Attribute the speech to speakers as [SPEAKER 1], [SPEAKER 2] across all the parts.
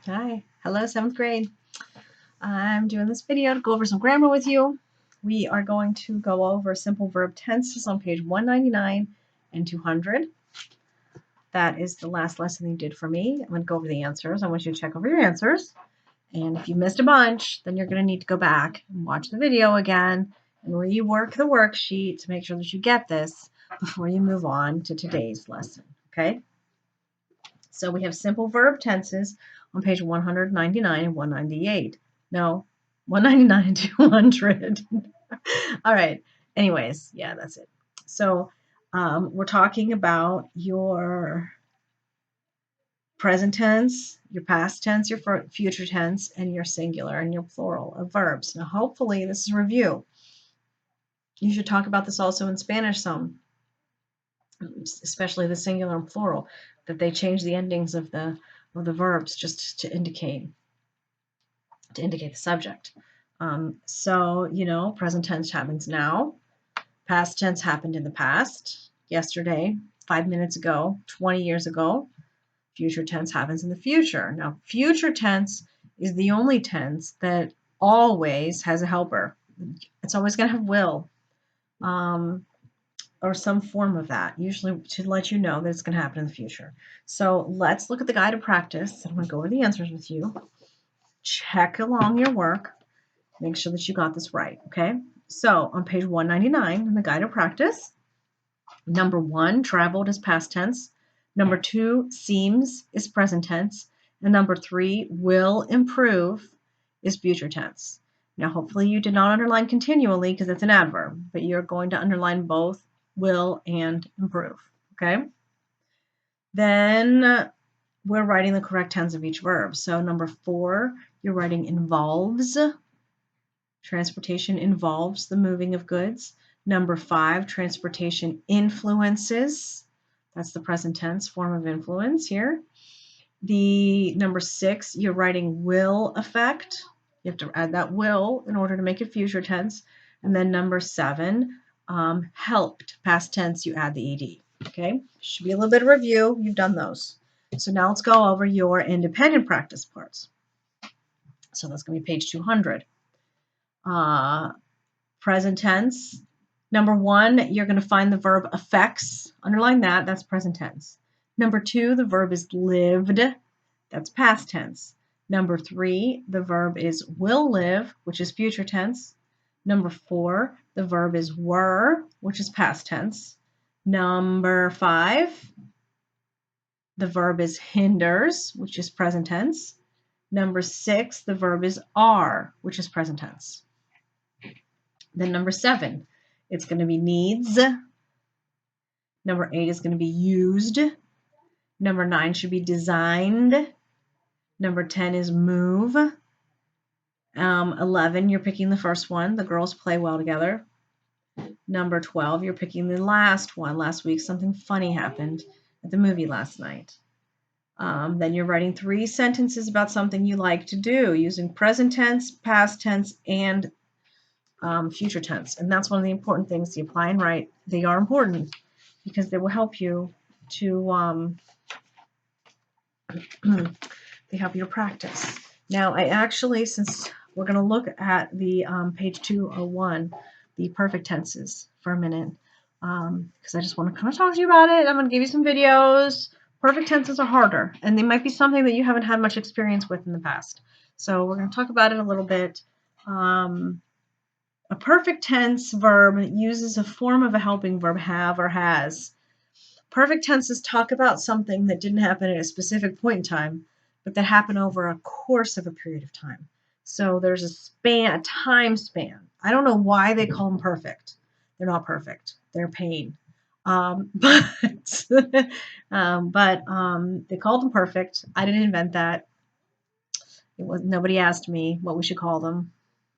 [SPEAKER 1] Hi. Hello, 7th grade. I'm doing this video to go over some grammar with you. We are going to go over simple verb tenses on page 199 and 200. That is the last lesson you did for me. I'm going to go over the answers. I want you to check over your answers. And if you missed a bunch, then you're going to need to go back and watch the video again and rework the worksheet to make sure that you get this before you move on to today's lesson. Okay? So we have simple verb tenses on page 199 and 198. No, 199 and 200. All right. Anyways, yeah, that's it. So we're talking about your present tense, your past tense, your future tense, and your singular and your plural of verbs. Now, hopefully, this is a review. You should talk about this also in Spanish some, especially the singular and plural, that they change the endings of the verbs just to indicate the subject. So, present tense happens now. Past tense happened in the past, yesterday, 5 minutes ago, 20 years ago. Future tense happens in the future. Now, future tense is the only tense that always has a helper. It's always going to have will or some form of that, usually to let you know that it's going to happen in the future. So let's look at the guided practice. I'm going to go over the answers with you. Check along your work. Make sure that you got this right, okay? So on page 199 in the guided practice, number 1, traveled is past tense. Number 2, seems is present tense. And number 3, will improve is future tense. Now, hopefully you did not underline continually because it's an adverb, but you're going to underline both will and improve, okay? Then we're writing the correct tense of each verb. So number 4, you're writing involves. Transportation involves the moving of goods. Number 5, transportation influences. That's the present tense form of influence here. The number 6, you're writing will affect. You have to add that will in order to make it future tense. And then number 7, helped, past tense, you add the ed. Okay, should be a little bit of review. You've done those. So now let's go over your independent practice parts. So that's going to be page 200. Present tense. Number 1, you're going to find the verb affects. Underline that. That's present tense. Number 2, the verb is lived. That's past tense. Number 3, the verb is will live, which is future tense. Number 4, the verb is were, which is past tense. Number 5, the verb is hinders, which is present tense. Number 6, the verb is are, which is present tense. Then number 7, it's going to be needs. Number 8 is going to be used. Number 9 should be designed. Number 10 is move. 11, you're picking the first one. The girls play well together. Number 12, you're picking the last one. Last week, something funny happened at the movie last night. Then you're writing 3 sentences about something you like to do using present tense, past tense, and future tense. And that's one of the important things to apply and write. They are important because they will help you to they help you to practice. Now, I actually, since we're going to look at the page 201, the perfect tenses for a minute, because I just want to kind of talk to you about it. I'm going to give you some videos. Perfect tenses are harder, and they might be something that you haven't had much experience with in the past. So we're going to talk about it a little bit. A perfect tense verb uses a form of a helping verb, have or has. Perfect tenses talk about something that didn't happen at a specific point in time, but that happened over a course of a period of time. So there's a time span. I don't know why they call them perfect. They're not perfect. They're pain. But they called them perfect. I didn't invent that. Nobody asked me what we should call them.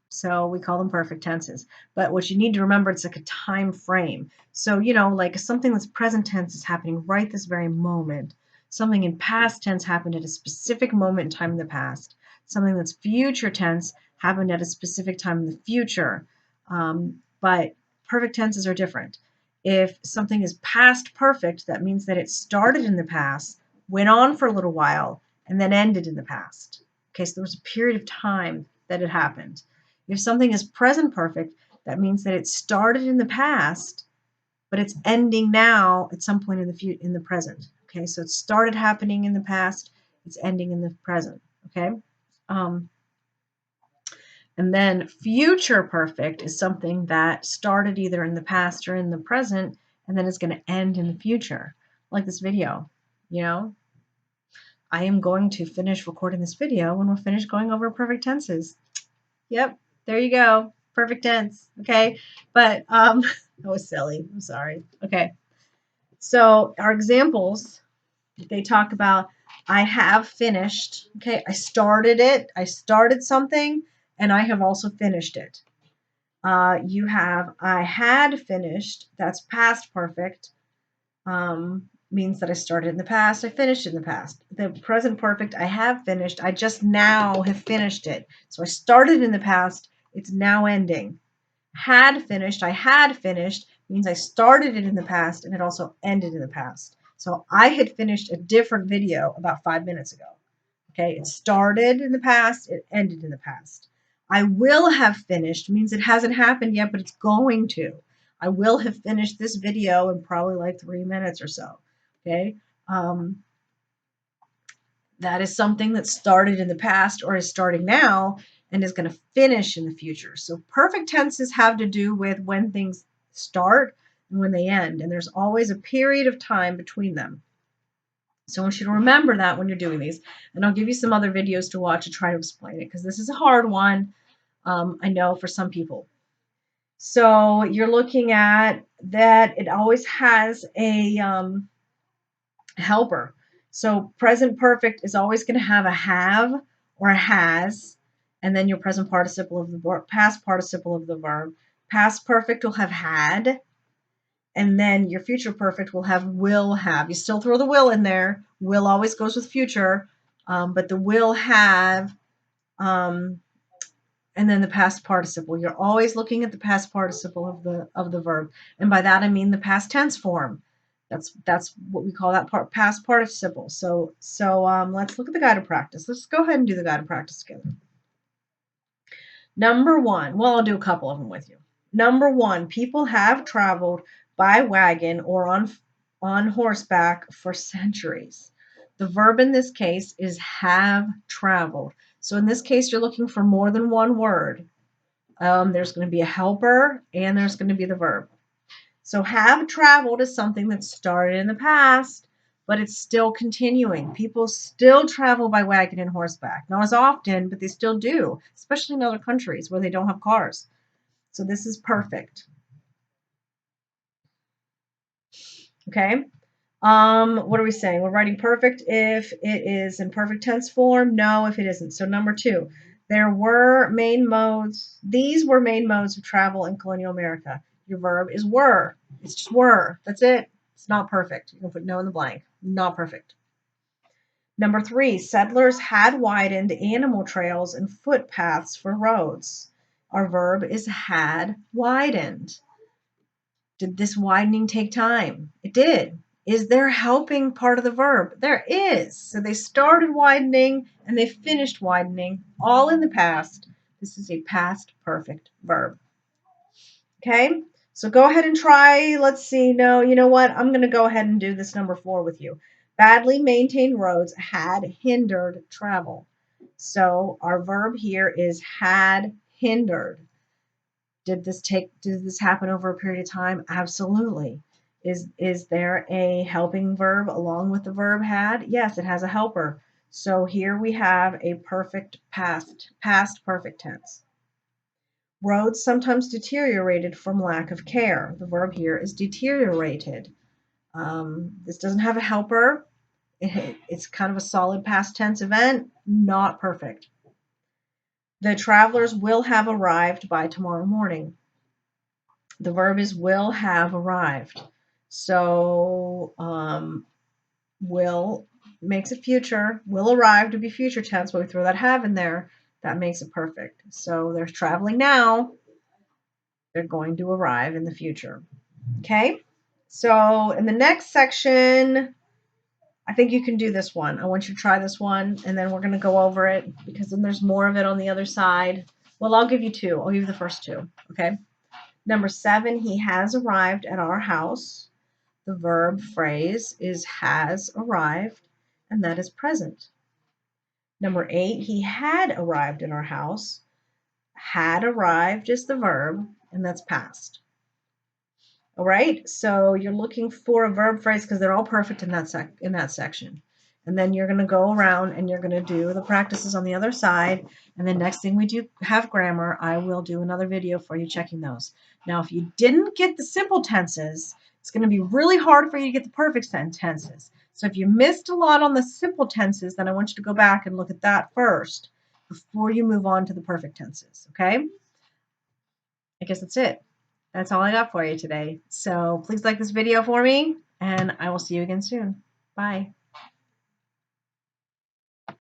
[SPEAKER 1] So we call them perfect tenses. But what you need to remember, it's like a time frame. So, like something that's present tense is happening right this very moment. Something in past tense happened at a specific moment in time in the past. Something that's future tense happened at a specific time in the future. But perfect tenses are different. If something is past perfect, that means that it started in the past, went on for a little while, and then ended in the past. Okay, so there was a period of time that it happened. If something is present perfect, that means that it started in the past, but it's ending now at some point in the present. Okay, so it started happening in the past, it's ending in the present. Okay, and then future perfect is something that started either in the past or in the present, and then is going to end in the future, like this video. You know, I am going to finish recording this video when we're finished going over perfect tenses. Yep, there you go. Perfect tense. Okay, but that was silly. I'm sorry. Okay, so our examples, they talk about I have finished. Okay, I started it. I started something, and I have also finished it. You have I had finished. That's past perfect. Means that I started in the past, I finished in the past. The present perfect, I have finished, I just now have finished it. So I started in the past, it's now ending. Had finished, I had finished, means I started it in the past and it also ended in the past. So I had finished a different video about 5 minutes ago. Okay, it started in the past, it ended in the past. I will have finished means it hasn't happened yet, but it's going to. I will have finished this video in probably like 3 minutes or so. Okay, that is something that started in the past or is starting now and is going to finish in the future. So perfect tenses have to do with when things start and when they end, and there's always a period of time between them. So I want you to remember that when you're doing these, and I'll give you some other videos to watch to try to explain it because this is a hard one, I know, for some people. So you're looking at that it always has a helper. So present perfect is always going to have a have or a has, and then your present participle of the verb, past participle of the verb. Past perfect will have had, and then your future perfect will have will have. You still throw the will in there. Will always goes with future, but the will have, and then the past participle. You're always looking at the past participle of the verb, and by that I mean the past tense form. That's what we call that part, past participle. So let's look at the guided practice. Let's go ahead and do the guided practice together. Number one, well, I'll do a couple of them with you. Number one, people have traveled by wagon or on horseback for centuries. The verb in this case is have traveled. So in this case, you're looking for more than one word. There's going to be a helper and there's going to be the verb. So have traveled is something that started in the past, but it's still continuing. People still travel by wagon and horseback. Not as often, but they still do, especially in other countries where they don't have cars. So this is perfect. Okay. What are we saying? We're writing perfect if it is in perfect tense form. No, if it isn't. So number two, there were main modes. These were main modes of travel in colonial America. Your verb is were. It's just were. That's it. It's not perfect. You can put no in the blank. Not perfect. Number three, settlers had widened animal trails and footpaths for roads. Our verb is had widened. Did this widening take time? It did. Is there helping part of the verb? There is. So they started widening and they finished widening, all in the past. This is a past perfect verb. Okay, so go ahead and try. Let's see. No, you know what? I'm going to go ahead and do this number four with you. Badly maintained roads had hindered travel. So our verb here is had hindered. Did this happen over a period of time? Absolutely. Is there a helping verb along with the verb had? Yes, it has a helper. So here we have a perfect past perfect tense. Roads sometimes deteriorated from lack of care. The verb here is deteriorated. This doesn't have a helper. It's kind of a solid past tense event, not perfect. The travelers will have arrived by tomorrow morning. The verb is will have arrived. So will makes it future. Will arrive to be future tense, but we throw that have in there. That makes it perfect. So they're traveling now. They're going to arrive in the future. Okay? So in the next section, I think you can do this one. I want you to try this one, and then we're going to go over it because then there's more of it on the other side. Well, I'll give you two. I'll give you the first two, okay? Number 7, he has arrived at our house. The verb phrase is has arrived, and that is present. Number 8, he had arrived in our house. Had arrived is the verb, and that's past. All right, so you're looking for a verb phrase because they're all perfect in that section. And then you're going to go around and you're going to do the practices on the other side. And then next thing we do have grammar, I will do another video for you checking those. Now, if you didn't get the simple tenses, it's going to be really hard for you to get the perfect tenses. So if you missed a lot on the simple tenses, then I want you to go back and look at that first before you move on to the perfect tenses, okay? I guess that's it. That's all I got for you today. So please like this video for me, and I will see you again soon. Bye.